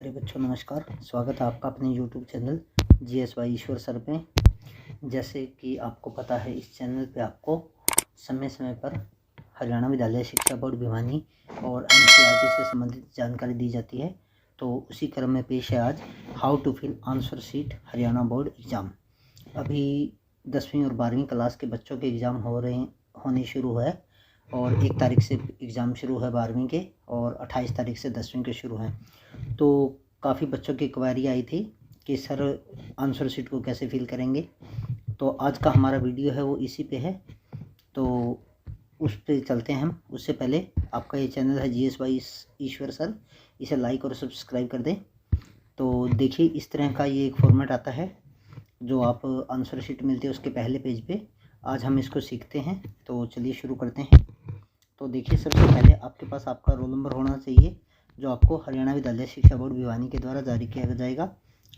प्रिय बच्चों नमस्कार। स्वागत है आपका अपने YouTube चैनल GSY ईश्वर सर पे। जैसे कि आपको पता है इस चैनल पे आपको समय समय पर हरियाणा विद्यालय शिक्षा बोर्ड भिवानी और NCERT से संबंधित जानकारी दी जाती है। तो उसी क्रम में पेश है आज how to fill answer sheet Haryana board exam. अभी 10वीं और 12वीं क्लास के बच्चों के एग्ज़ाम होने शुरू है और 1 तारीख से एग्ज़ाम शुरू है 12वीं के और 28 तारीख से 10वीं के शुरू हैं। तो काफ़ी बच्चों की क्वेरी आई थी कि सर आंसर शीट को कैसे फिल करेंगे। तो आज का हमारा वीडियो है वो इसी पे है, तो उस पे चलते हैं हम। उससे पहले आपका ये चैनल है GSY ईश्वर सर, इसे लाइक और सब्सक्राइब कर दें। तो देखिए इस तरह का ये एक फॉर्मेट आता है जो आप आंसर शीट मिलती है उसके पहले पेज पे। आज हम इसको सीखते हैं, तो चलिए शुरू करते हैं। तो देखिए सबसे पहले आपके पास आपका रोल नंबर होना चाहिए जो आपको हरियाणा विद्यालय शिक्षा बोर्ड भिवानी के द्वारा जारी किया जाएगा।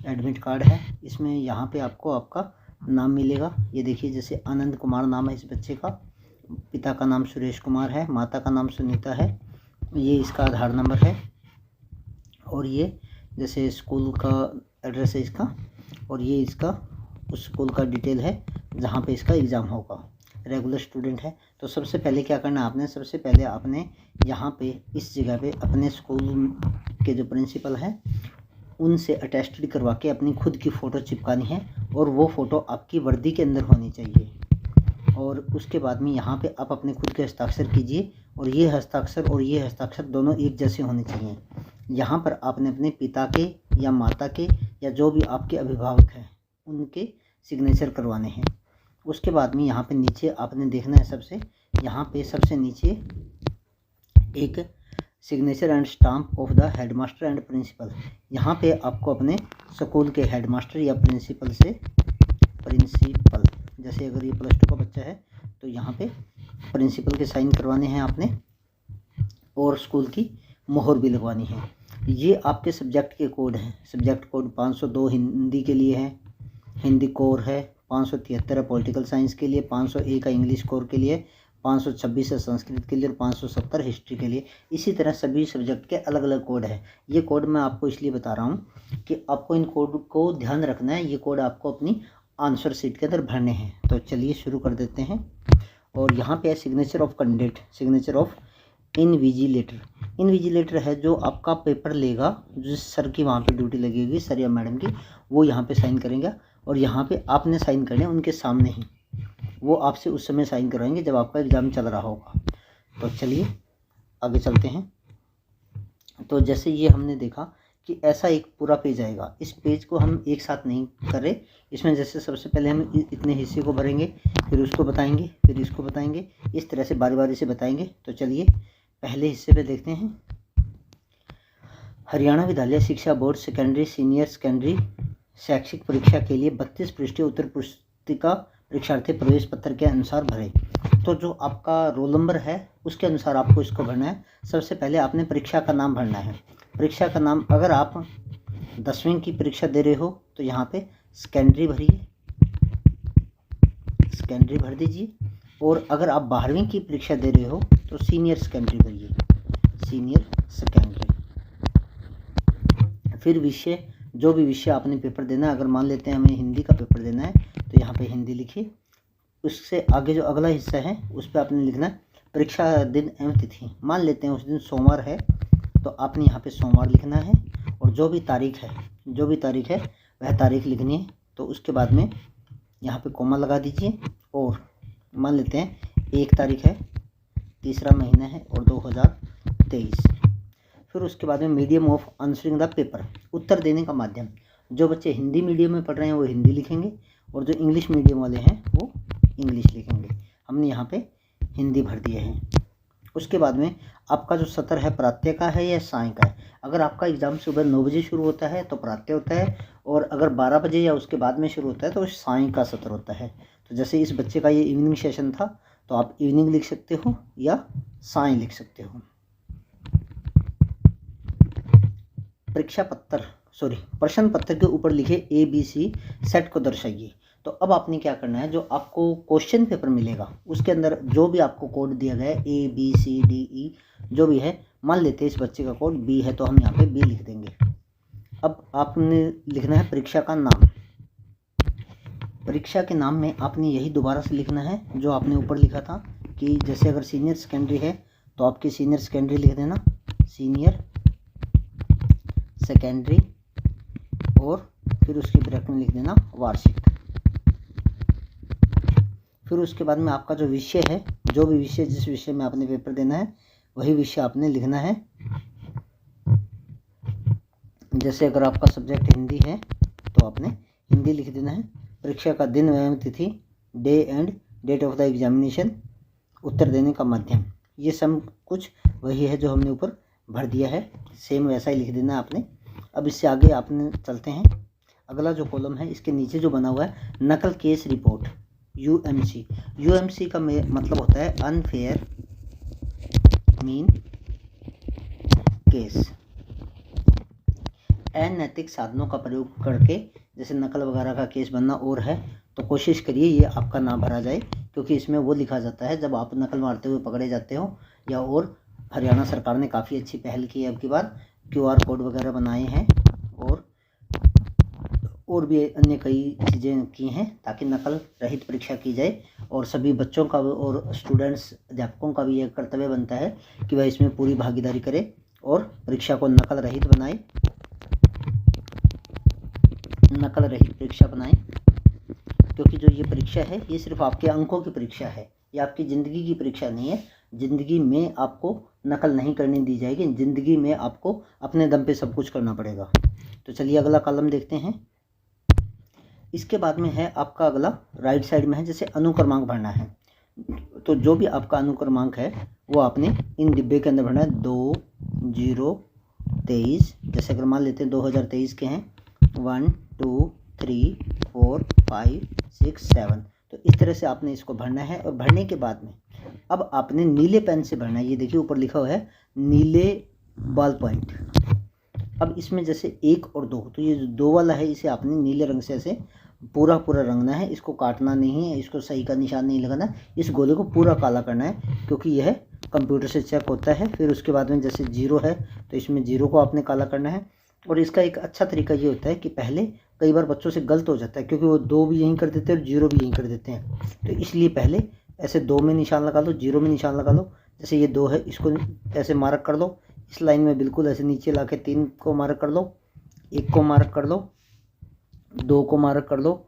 एडमिट कार्ड है, इसमें यहाँ पे आपको आपका नाम मिलेगा। ये देखिए जैसे आनंद कुमार नाम है इस बच्चे का, पिता का नाम सुरेश कुमार है, माता का नाम सुनीता है, ये इसका आधार नंबर है और ये जैसे स्कूल का एड्रेस है इसका, और ये इसका उस स्कूल का डिटेल है जहाँ पे इसका एग्ज़ाम होगा। रेगुलर स्टूडेंट है। तो सबसे पहले क्या करना है आपने, सबसे पहले आपने यहाँ पे इस जगह पे अपने स्कूल के जो प्रिंसिपल हैं उनसे अटेस्टेड करवा के अपनी खुद की फ़ोटो चिपकानी है और वो फ़ोटो आपकी वर्दी के अंदर होनी चाहिए। और उसके बाद में यहाँ पे आप अपने खुद के हस्ताक्षर कीजिए और ये हस्ताक्षर दोनों एक जैसे होने चाहिए। यहाँ पर आपने अपने पिता के या माता के या जो भी आपके अभिभावक हैं उनके सिग्नेचर करवाने हैं। उसके बाद में यहाँ पे नीचे आपने देखना है यहाँ पे सबसे नीचे एक signature and stamp of the headmaster and principal. यहाँ पे आपको अपने स्कूल के हेडमास्टर या प्रिंसिपल जैसे अगर ये +2 का बच्चा है तो यहाँ पे प्रिंसिपल के साइन करवाने हैं आपने और स्कूल की मोहर भी लगवानी है। ये आपके सब्जेक्ट के कोड हैं। सब्जेक्ट कोड 502 हिंदी के लिए है, हिंदी कोर है, 573 है पॉलिटिकल साइंस के लिए, 501 का इंग्लिश कोर के लिए, 526 है संस्कृत के लिए और 570 हिस्ट्री के लिए। इसी तरह सभी सब्जेक्ट के अलग अलग कोड है। ये कोड मैं आपको इसलिए बता रहा हूँ कि आपको इन कोड को ध्यान रखना है। ये कोड आपको अपनी आंसर शीट के अंदर भरने हैं। तो चलिए शुरू कर देते हैं। और यहाँ पे है signature of candidate, signature of invigilator है जो आपका पेपर लेगा, जिस सर की वहाँ पे ड्यूटी लगी होगी, सर या मैडम की, वो यहाँ पे साइन करेंगे और यहाँ पे आपने साइन करने उनके सामने ही। वो आपसे उस समय साइन करवाएंगे जब आपका एग्ज़ाम चल रहा होगा। तो चलिए आगे चलते हैं। तो जैसे ये हमने देखा कि ऐसा एक पूरा पेज आएगा। इस पेज को हम एक साथ नहीं कर रहे, इसमें जैसे सबसे पहले हम इतने हिस्से को भरेंगे, फिर उसको बताएंगे, फिर इसको बताएंगे, इस तरह से बारी बारी से बताएंगे। तो चलिए पहले हिस्से पे देखते हैं। हरियाणा विद्यालय शिक्षा बोर्ड सेकेंडरी सीनियर सेकेंडरी शैक्षिक परीक्षा के लिए 32 पृष्ठीय उत्तर पुस्तिका परीक्षार्थी प्रवेश पत्र के अनुसार भरे। तो जो आपका रोल नंबर है उसके अनुसार आपको इसको भरना है। सबसे पहले आपने परीक्षा का नाम भरना है। परीक्षा का नाम, अगर आप 10वीं की परीक्षा दे रहे हो तो यहाँ पे सेकेंडरी भरिए, सेकेंडरी भर दीजिए। और अगर आप 12वीं की परीक्षा दे रहे हो तो सीनियर सेकेंडरी भरिए, सीनियर सेकेंडरी। फिर विषय, जो भी विषय आपने पेपर देना है, अगर मान लेते हैं हमें हिंदी का पेपर देना है तो यहाँ पे हिंदी लिखिए। उससे आगे जो अगला हिस्सा है उस पर आपने लिखना है परीक्षा दिन एवं तिथि। मान लेते हैं उस दिन सोमवार है तो आपने यहाँ पे सोमवार लिखना है और जो भी तारीख है वह तारीख लिखनी है। तो उसके बाद में यहाँ पे कॉमा लगा दीजिए और मान लेते हैं 1 तारीख है, 3रा महीना है और 2023। फिर उसके बाद में medium of answering the paper, उत्तर देने का माध्यम। जो बच्चे हिंदी मीडियम में पढ़ रहे हैं वो हिंदी लिखेंगे और जो इंग्लिश मीडियम वाले हैं वो इंग्लिश लिखेंगे। हमने यहाँ पे हिंदी भर दिए हैं। उसके बाद में आपका जो सत्र है प्रातः का है या साय का है। अगर आपका एग्ज़ाम सुबह 9 बजे शुरू होता है तो प्रातः होता है, और अगर 12 बजे या उसके बाद में शुरू होता है तो साय का सत्र होता है। तो जैसे इस बच्चे का ये इवनिंग सेशन था तो आप इवनिंग लिख सकते हो या साय लिख सकते हो। प्रश्न पत्र के ऊपर लिखे ABC सेट को दर्शाइए। तो अब आपने क्या करना है, जो आपको क्वेश्चन पेपर मिलेगा उसके अंदर जो भी आपको कोड दिया गया है ABCDE जो भी है, मान लेते हैं इस बच्चे का कोड B है तो हम यहाँ पे B लिख देंगे। अब आपने लिखना है परीक्षा का नाम। परीक्षा के नाम में आपने यही दोबारा से लिखना है जो आपने ऊपर लिखा था कि जैसे अगर सीनियर सेकेंडरी है तो आपकी सीनियर सेकेंडरी लिख देना, सीनियर सेकेंडरी, और फिर उसकी ब्रैकेट में लिख देना वार्षिक। फिर उसके बाद में आपका जो विषय है, जो भी विषय जिस विषय में आपने पेपर देना है वही विषय आपने लिखना है। जैसे अगर आपका सब्जेक्ट हिंदी है तो आपने हिंदी लिख देना है। परीक्षा का दिन एवं तिथि, day and date of the examination, उत्तर देने का माध्यम, ये सब कुछ वही है जो हमने ऊपर भर दिया है, सेम वैसा ही लिख देना है आपने। अब इससे आगे आपने चलते हैं। अगला जो कॉलम है इसके नीचे जो बना हुआ है नकल केस रिपोर्ट, यूएमसी। यूएमसी का मतलब होता है अनफेयर मीन केस। अनैतिक साधनों का प्रयोग करके जैसे नकल वगैरह का केस बनना और है तो कोशिश करिए ये आपका ना भरा जाए, क्योंकि इसमें वो लिखा जाता है जब आप नकल मारते हुए पकड़े जाते हो। या और हरियाणा सरकार ने काफ़ी अच्छी पहल की है, अब की बार QR कोड वगैरह बनाए हैं और भी अन्य कई चीज़ें की हैं ताकि नकल रहित परीक्षा की जाए। और सभी बच्चों का और स्टूडेंट्स अध्यापकों का भी यह कर्तव्य बनता है कि वह इसमें पूरी भागीदारी करे और परीक्षा को नकल रहित बनाए, नकल रहित परीक्षा बनाएं। क्योंकि जो ये परीक्षा है ये सिर्फ आपके अंकों की परीक्षा है, ये आपकी ज़िंदगी की परीक्षा नहीं है। ज़िंदगी में आपको नकल नहीं करनी दी जाएगी, ज़िंदगी में आपको अपने दम पे सब कुछ करना पड़ेगा। तो चलिए अगला कॉलम देखते हैं। इसके बाद में है आपका अगला राइट साइड में है जैसे अनुक्रमांक भरना है। तो जो भी आपका अनुक्रमांक है वो आपने इन डिब्बे के अंदर भरना है। 2, 0, 23, जैसे अगर मान लेते हैं 2023 के हैं 1, 2, 3, 4, 5, 6, 7, तो इस तरह से आपने इसको भरना है। और भरने के बाद में अब आपने नीले पेन से भरना है। ये देखिए ऊपर लिखा हुआ है नीले बॉल पॉइंट। अब इसमें जैसे 1 और 2, तो ये जो 2 वाला है इसे आपने नीले रंग से ऐसे पूरा रंगना है, इसको काटना नहीं है, इसको सही का निशान नहीं लगाना, इस गोले को पूरा काला करना है क्योंकि यह कंप्यूटर से चेक होता है। फिर उसके बाद में जैसे 0 है तो इसमें 0 को आपने काला करना है। और इसका एक अच्छा तरीका ये होता है कि पहले कई बार बच्चों से गलत हो जाता है क्योंकि वो 2 भी यहीं कर देते हैं और 0 भी यहीं कर देते हैं, तो इसलिए पहले ऐसे 2 में निशान लगा लो, 0 में निशान लगा लो। जैसे ये 2 है इसको ऐसे मार्क कर लो, इस लाइन में बिल्कुल ऐसे नीचे ला के 3 को मार्क कर लो, 1 को मार्क कर लो, 2 को मार्क कर लो,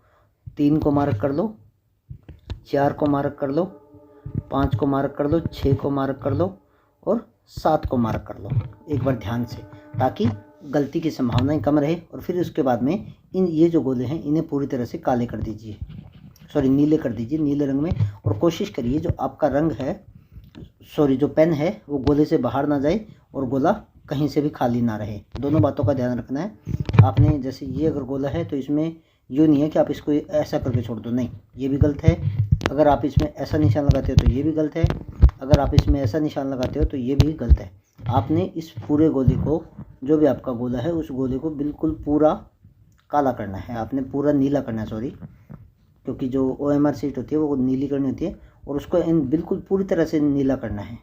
3 को मार्क कर लो, 4 को मार्क कर लो, 5 को मार्क कर लो, 6 को मार्क कर लो और 7 को मार्क कर लो एक बार ध्यान से, ताकि गलती की संभावनाएं कम रहे। और फिर उसके बाद में ये जो गोले हैं इन्हें पूरी तरह से काले कर दीजिए, सॉरी नीले कर दीजिए, नीले रंग में। और कोशिश करिए जो आपका रंग है, सॉरी जो पेन है वो गोले से बाहर ना जाए और गोला कहीं से भी खाली ना रहे। दोनों बातों का ध्यान रखना है आपने। जैसे ये अगर गोला है तो इसमें यूँ नहीं है कि आप इसको ऐसा करके छोड़ दो, नहीं, ये भी गलत है। अगर आप इसमें ऐसा निशान लगाते हो तो ये भी गलत है, अगर आप इसमें ऐसा निशान लगाते हो तो ये भी गलत है। आपने इस पूरे गोले को, जो भी आपका गोला है उस गोले को बिल्कुल पूरा काला करना है, आपने पूरा नीला करना है, सॉरी, क्योंकि जो OMR शीट होती है वो नीली करनी होती है और उसको बिल्कुल पूरी तरह से नीला करना है।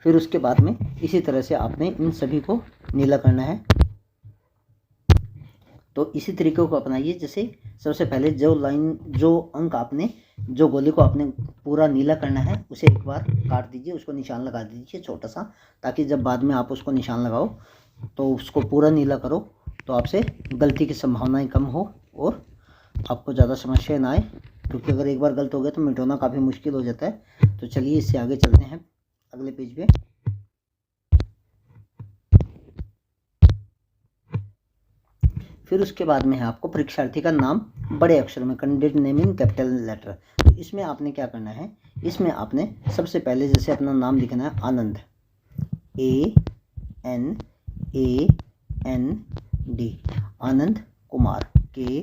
फिर उसके बाद में इसी तरह से आपने इन सभी को नीला करना है। तो इसी तरीके को अपनाइए। जैसे सबसे पहले जो अंक आपने, जो गोले को आपने पूरा नीला करना है उसे एक बार काट दीजिए, उसको निशान लगा दीजिए छोटा सा, ताकि जब बाद में आप उसको निशान लगाओ तो उसको पूरा नीला करो, तो आपसे गलती की संभावनाएं कम हो और आपको ज़्यादा समस्या ना आए, क्योंकि अगर एक बार गलत हो गया तो मिटाना काफ़ी मुश्किल हो जाता है। तो चलिए इससे आगे चलते हैं अगले पेज पे। फिर उसके बाद में है आपको परीक्षार्थी का नाम बड़े अक्षर में, candidate name in capital letter. तो इसमें आपने क्या करना है, इसमें आपने सबसे पहले जैसे अपना नाम लिखना है आनंद, ANAND, आनंद कुमार, KUMAR।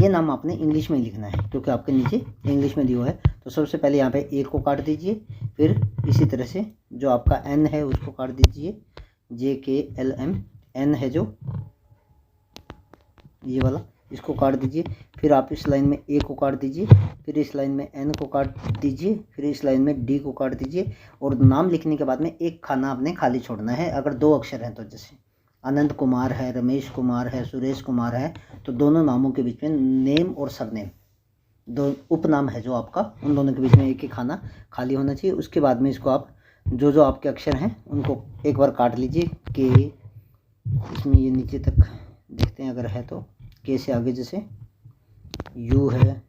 ये नाम आपने इंग्लिश में लिखना है क्योंकि आपके नीचे इंग्लिश में दिया हुआ है। तो सबसे पहले यहाँ पे A को काट दीजिए, फिर इसी तरह से जो आपका N है उसको काट दीजिए, JKLM, N है जो ये वाला, इसको काट दीजिए। फिर आप इस लाइन में ए को काट दीजिए, फिर इस लाइन में एन को काट दीजिए, फिर इस लाइन में डी को काट दीजिए। और नाम लिखने के बाद में एक खाना आपने खाली छोड़ना है। अगर 2 अक्षर हैं तो जैसे अनंत कुमार है, रमेश कुमार है, सुरेश कुमार है, तो दोनों नामों के बीच में नेम और सरनेम, दो उपनाम है जो आपका, उन दोनों के बीच में एक ही खाना खाली होना चाहिए। उसके बाद में इसको आप जो आपके अक्षर हैं उनको एक बार काट लीजिए। के, इसमें ये नीचे तक देखते हैं अगर है तो, के से आगे जैसे यू है,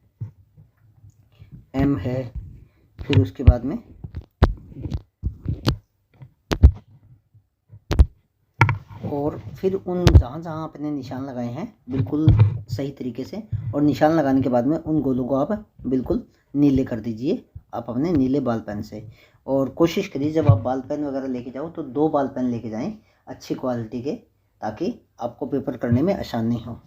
एम है, फिर उसके बाद में और फिर उन जहाँ जहाँ आपने निशान लगाए हैं बिल्कुल सही तरीके से, और निशान लगाने के बाद में उन गोलों को आप बिल्कुल नीले कर दीजिए आप अपने नीले बाल पेन से। और कोशिश करिए जब आप बाल पेन वगैरह लेके जाओ तो 2 बाल पेन लेके जाएं अच्छी क्वालिटी के, ताकि आपको पेपर करने में आसानी हो।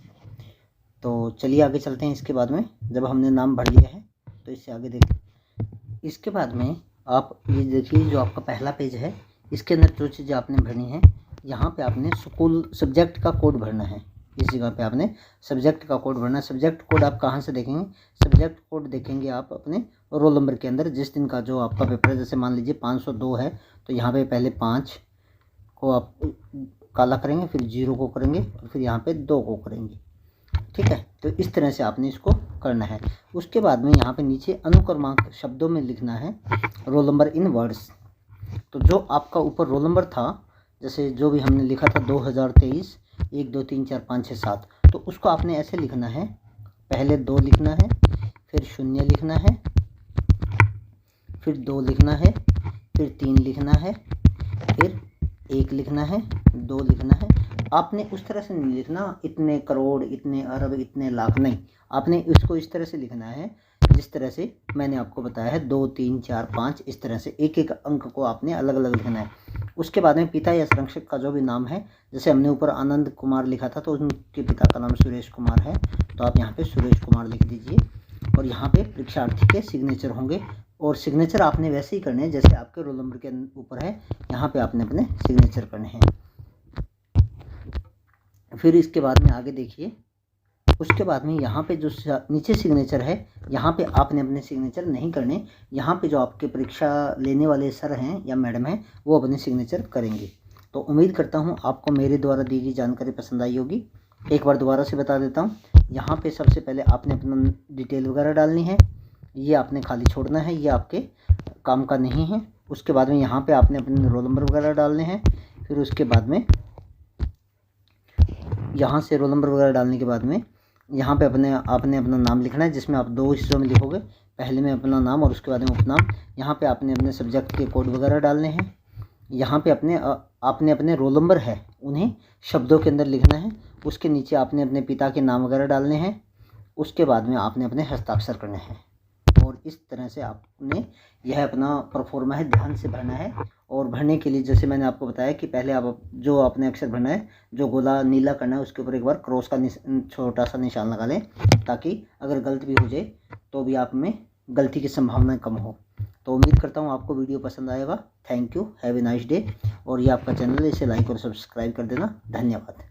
तो चलिए आगे चलते हैं। इसके बाद में जब हमने नाम भर लिया है तो इससे आगे देखिए। इसके बाद में आप ये देखिए जो आपका पहला पेज है, इसके अंदर जो चीज़ें आपने भरनी है, यहाँ पे आपने स्कूल सब्जेक्ट का कोड भरना है। इस जगह पे आपने सब्जेक्ट का कोड भरना है। सब्जेक्ट कोड आप कहाँ से देखेंगे? सब्जेक्ट कोड देखेंगे आप अपने रोल नंबर के अंदर, जिस दिन का जो आपका पेपर है। जैसे मान लीजिए 502 है तो यहाँ पे पहले 5 को आप काला करेंगे, फिर 0 को करेंगे और फिर यहाँ पे 2 को करेंगे। ठीक है, तो इस तरह से आपने इसको करना है। उसके बाद में यहाँ पे नीचे अनुक्रमांक शब्दों में लिखना है रोल नंबर इन वर्ड्स। तो जो आपका ऊपर रोल नंबर था, जैसे जो भी हमने लिखा था 2023 1 2 3 4 5 6 7, तो उसको आपने ऐसे लिखना है। पहले 2 लिखना है, फिर 0 लिखना है, फिर 2 लिखना है, फिर 3 लिखना है, फिर 1 लिखना है, 2 लिखना है। आपने उस तरह से नहीं लिखना इतने करोड़, इतने अरब, इतने लाख, नहीं। आपने इसको इस तरह से लिखना है जिस तरह से मैंने आपको बताया है, 2 3 4 5, इस तरह से एक एक अंक को आपने अलग अलग लिखना है। उसके बाद में पिता या संरक्षक का जो भी नाम है, जैसे हमने ऊपर आनंद कुमार लिखा था तो उनके पिता का नाम सुरेश कुमार है, तो आप यहाँ पे सुरेश कुमार लिख दीजिए। और यहाँ पे परीक्षार्थी के सिग्नेचर होंगे, और सिग्नेचर आपने वैसे ही करने हैं जैसे आपके रोल नंबर के ऊपर है, यहाँ पे आपने अपने सिग्नेचर करने हैं। फिर इसके बाद में आगे देखिए। उसके बाद में यहाँ पे जो नीचे सिग्नेचर है, यहाँ पे आपने अपने सिग्नेचर नहीं करने। यहाँ पे जो आपके परीक्षा लेने वाले सर हैं या मैडम हैं वो अपने सिग्नेचर करेंगे। तो उम्मीद करता हूँ आपको मेरे द्वारा दी गई जानकारी पसंद आई होगी। एक बार दोबारा से बता देता हूँ। यहाँ पे सबसे पहले आपने अपना डिटेल वगैरह डालनी है, ये आपने खाली छोड़ना है, ये आपके काम का नहीं है। उसके बाद में यहाँ पर आपने अपने रोल नंबर वगैरह डालने हैं। फिर उसके बाद में यहाँ से रोल नंबर वगैरह डालने के बाद में यहाँ पे आपने अपना नाम लिखना है, जिसमें आप 2 हिस्सों में लिखोगे। पहले में अपना नाम और उसके बाद में उपनाम। यहाँ पे आपने अपने सब्जेक्ट के कोड वगैरह डालने हैं। यहाँ पे आपने अपने रोल नंबर है उन्हें शब्दों के अंदर लिखना है। उसके नीचे आपने अपने पिता के नाम वगैरह डालने हैं। उसके बाद में आपने अपने हस्ताक्षर करने हैं। और इस तरह से आपने यह अपना प्रोफॉर्मा है ध्यान से भरना है। और भरने के लिए जैसे मैंने आपको बताया कि पहले आप जो आपने अक्षर भरना है, जो गोला नीला करना है, उसके ऊपर एक बार क्रॉस का छोटा सा निशान लगा लें, ताकि अगर गलत भी हो जाए तो भी आप में गलती की संभावना कम हो। तो उम्मीद करता हूँ आपको वीडियो पसंद आएगा। Thank you, have a nice day. और ये आपका चैनल है, इसे लाइक और सब्सक्राइब कर देना। धन्यवाद।